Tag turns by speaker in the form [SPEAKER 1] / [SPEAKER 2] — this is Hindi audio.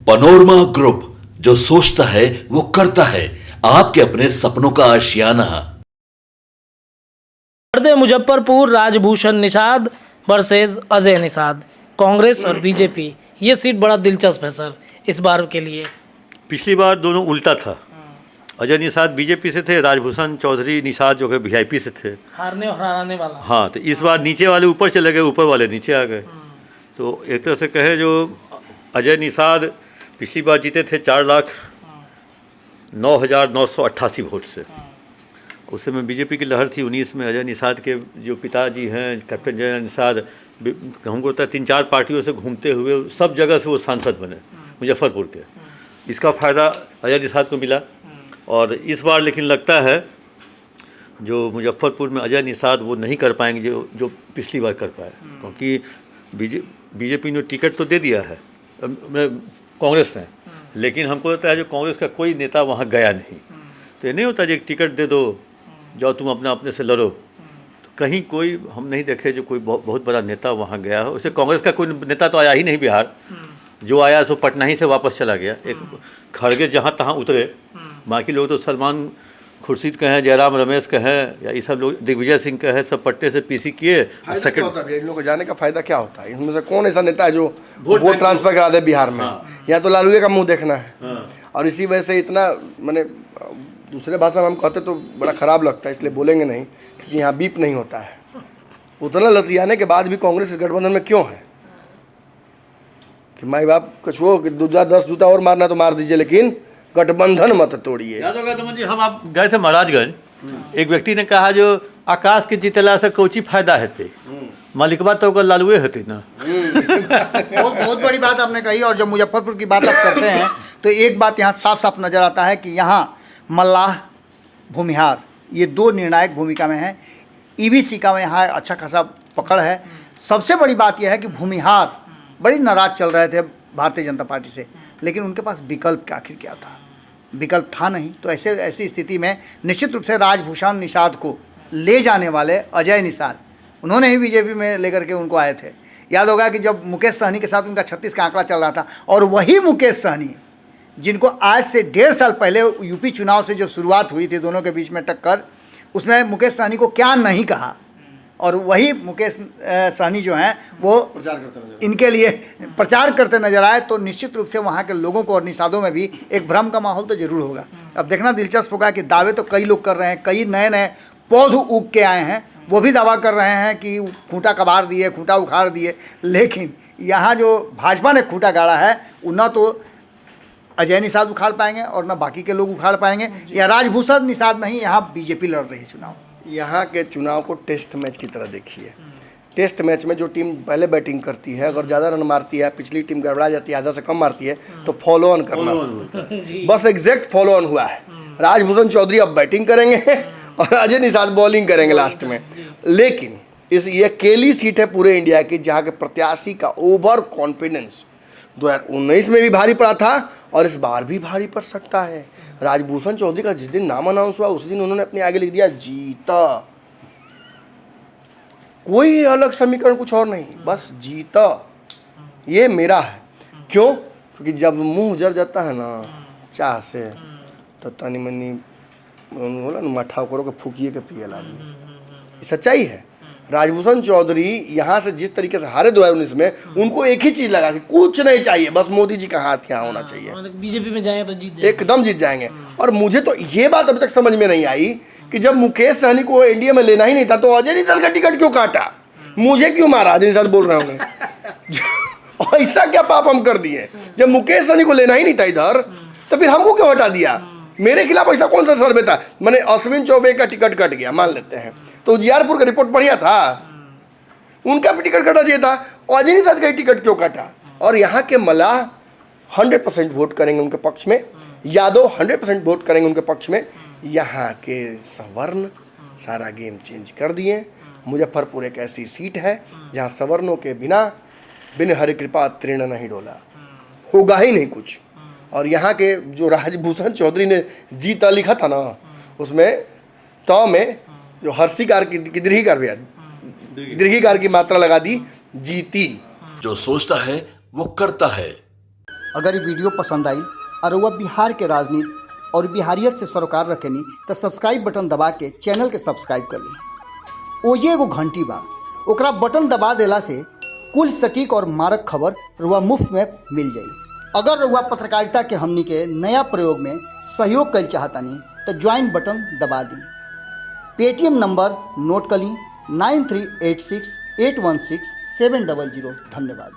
[SPEAKER 1] पनोरमा ग्रुप, जो सोचता है वो करता है। आपके अपने सपनों का आशियाना।
[SPEAKER 2] मुजफ्फरपुर राजभूषण निषाद वर्सेस अजय निषाद, कांग्रेस और बीजेपी। ये सीट बड़ा दिलचस्प है सर इस बार के लिए।
[SPEAKER 3] पिछली बार दोनों उल्टा था। अजय निषाद बीजेपी से थे, राजभूषण चौधरी निषाद जो है वीआईपी से थे।
[SPEAKER 2] हारने और हराने वाला।
[SPEAKER 3] हाँ, तो इस बार नीचे वाले ऊपर चले गए, ऊपर वाले नीचे आ गए। तो एक तरह से कहें जो अजय निषाद पिछली बार जीते थे 4,09,988 वोट से। उस समय बीजेपी की लहर थी 19 में। अजय निषाद के जो पिताजी हैं कैप्टन जय निषाद, हमको लगता है 3-4 पार्टियों से घूमते हुए सब जगह से वो सांसद बने मुजफ्फरपुर के। इसका फ़ायदा अजय निषाद को मिला। और इस बार लेकिन लगता है जो मुजफ्फरपुर में अजय निषाद वो नहीं कर पाएंगे जो पिछली बार कर पाए, क्योंकि बीजेपी ने टिकट तो दे दिया है कांग्रेस ने, लेकिन हमको लगता है जो कांग्रेस का कोई नेता वहाँ गया नहीं। तो ये नहीं होता जो एक टिकट दे दो, जाओ तुम अपने से लड़ो। तो कहीं कोई हम नहीं देखे जो कोई बहुत बड़ा नेता वहाँ गया हो। वैसे कांग्रेस का कोई नेता तो आया ही नहीं बिहार। जो आया सो पटना ही से वापस चला गया। एक खड़गे जहाँ तहाँ उतरे, बाकी लोग तो सलमान खुर्शीद कहें, जयराम रमेश कहें, या ये सब लोग, दिग्विजय सिंह कहें, सब पट्टे से पीसी किए।
[SPEAKER 4] सेकंड होता है इन लोगों को जाने का फायदा क्या होता है? इनमें से कौन ऐसा नेता है जो वोट ट्रांसफर करा दे बिहार में? या तो लालूए का मुंह देखना है। और इसी वजह से इतना मैंने दूसरे भाषा में हम कहते तो बड़ा खराब लगता है, इसलिए बोलेंगे नहीं, क्योंकि यहाँ बीप नहीं होता है। उतना लतियाने के बाद भी कांग्रेस इस गठबंधन में क्यों है? कि माई बाप कुछ हो कि 10 जूता और मारना तो मार दीजिए, लेकिन गठबंधन मत तोड़िए।
[SPEAKER 3] याद होगा तुम जी, हम आप गए थे महाराजगंज, एक व्यक्ति ने कहा जो आकाश के जीतला से कोची फायदा है, मालिकबा तो लालुए होती ना।
[SPEAKER 5] बहुत बड़ी बात आपने कही। और जब मुजफ्फरपुर की बात आप करते हैं तो एक बात यहाँ साफ साफ नज़र आता है कि यहाँ मल्लाह भूमिहार ये दो निर्णायक भूमिका में हैं। ईबीसी का यहाँ अच्छा खासा पकड़ है। सबसे बड़ी बात यह है कि भूमिहार बड़ी नाराज चल रहे थे भारतीय जनता पार्टी से, लेकिन उनके पास विकल्प आखिर क्या था? विकल्प था नहीं। तो ऐसी स्थिति में निश्चित रूप से राजभूषण निषाद को ले जाने वाले अजय निषाद, उन्होंने ही बीजेपी में लेकर के उनको आए थे। याद होगा कि जब मुकेश सहनी के साथ उनका 36 का आंकड़ा चल रहा था, और वही मुकेश सहनी जिनको आज से 1.5 साल पहले यूपी चुनाव से जो शुरुआत हुई थी दोनों के बीच में टक्कर, उसमें मुकेश सहनी को क्या नहीं कहा, और वही मुकेश सहनी जो हैं वो इनके लिए प्रचार करते नजर आए। तो निश्चित रूप से वहाँ के लोगों को और निषादों में भी एक भ्रम का माहौल तो जरूर होगा। अब देखना दिलचस्प होगा कि दावे तो कई लोग कर रहे हैं, कई नए नए पौध उग के आए हैं, वो भी दावा कर रहे हैं कि खूंटा कबाड़ दिए, खूंटा उखाड़ दिए। लेकिन यहाँ जो भाजपा ने खूंटा गाड़ा है वो न तो अजय निषाद उखाड़ पाएंगे और न बाकी के लोग उखाड़ पाएंगे। या राजभूषण निषाद नहीं, यहाँ बीजेपी लड़ रही है चुनाव।
[SPEAKER 4] यहाँ के चुनाव को टेस्ट मैच की तरह देखिए। टेस्ट मैच में जो टीम पहले बैटिंग करती है, अगर ज़्यादा रन मारती है, पिछली टीम गड़बड़ा जाती है, आधा से कम मारती है, तो फॉलो ऑन करना। बस एग्जैक्ट फॉलो ऑन हुआ है। राजभूषण चौधरी अब बैटिंग करेंगे और अजय निषाद बॉलिंग करेंगे लास्ट में। लेकिन ये अकेली सीट है पूरे इंडिया की जहाँ के प्रत्याशी का ओवर कॉन्फिडेंस 2019 में भी भारी पड़ा था और इस बार भी भारी पड़ सकता है। राजभूषण चौधरी का जिस दिन नाम अनाउंस हुआ उस दिन उन्होंने अपने आगे लिख दिया जीता। कोई अलग समीकरण कुछ और नहीं, बस जीता। ये मेरा है। क्यों? क्योंकि जब मुंह जर जाता है ना चाह से, तो तनी मनी बोला ना मठा करो के फूकिए के पिए आदमी। सच्चाई है। राजभूषण चौधरी यहाँ से जिस तरीके से हारे 2019 में, उनको एक ही चीज़ लगा कि कुछ नहीं चाहिए, बस मोदी जी का हाथ यहाँ होना चाहिए,
[SPEAKER 2] बीजेपी में जाएंगे तो जीत जाएंगे,
[SPEAKER 4] एकदम जीत जाएंगे। और मुझे तो ये बात अभी तक समझ में नहीं आई कि जब मुकेश सहनी को एनडीए में लेना ही नहीं था तो अजय निषाद का टिकट क्यों काटा? मुझे क्यों मारा? अजय निषाद बोल रहे होंगे ऐसा क्या पाप हम कर दिए? जब मुकेश सहनी को लेना ही नहीं था इधर, तो फिर हमको क्यों हटा दिया? मेरे खिलाफ ऐसा कौन सा सर्वे था? मैंने अश्विन चौबे का टिकट कट गया मान लेते हैं, तो उजियारपुर का रिपोर्ट बढ़िया था, उनका भी टिकट कटा चाहिए था। अजय निषाद का टिकट क्यों काटा? और यहाँ के मल्लाह 100% वोट करेंगे उनके पक्ष में, यादव 100% वोट करेंगे उनके पक्ष में। यहाँ के सवर्ण सारा गेम चेंज कर दिए। मुजफ्फरपुर एक ऐसी सीट है जहाँ सवर्णों के बिन हरि कृपा तृण नहीं डोला, होगा ही नहीं कुछ। और यहाँ के जो राजभूषण चौधरी ने जीता लिखा था ना, उसमें तो में जो हर्षिकार की दीर्घिकार भैया दीर्घिकार की मात्रा लगा दी, जीती।
[SPEAKER 1] जो सोचता है वो करता है।
[SPEAKER 5] अगर ये वीडियो पसंद आई और वह बिहार के राजनीति और बिहारियत से सरोकार रखेनी तो सब्सक्राइब बटन दबा के चैनल के सब्सक्राइब कर ली। ओजे एगो घंटी बा, ओकरा बटन दबा देला से कुल सटीक और मारक खबर रुआ मुफ्त में मिल जाई। अगर रुआ पत्रकारिता के हमनी के नया प्रयोग में सहयोग कर चाहतानी तो ज्वाइन बटन दबा दी। पेटीएम नंबर नोट कर ली 9386816700। धन्यवाद।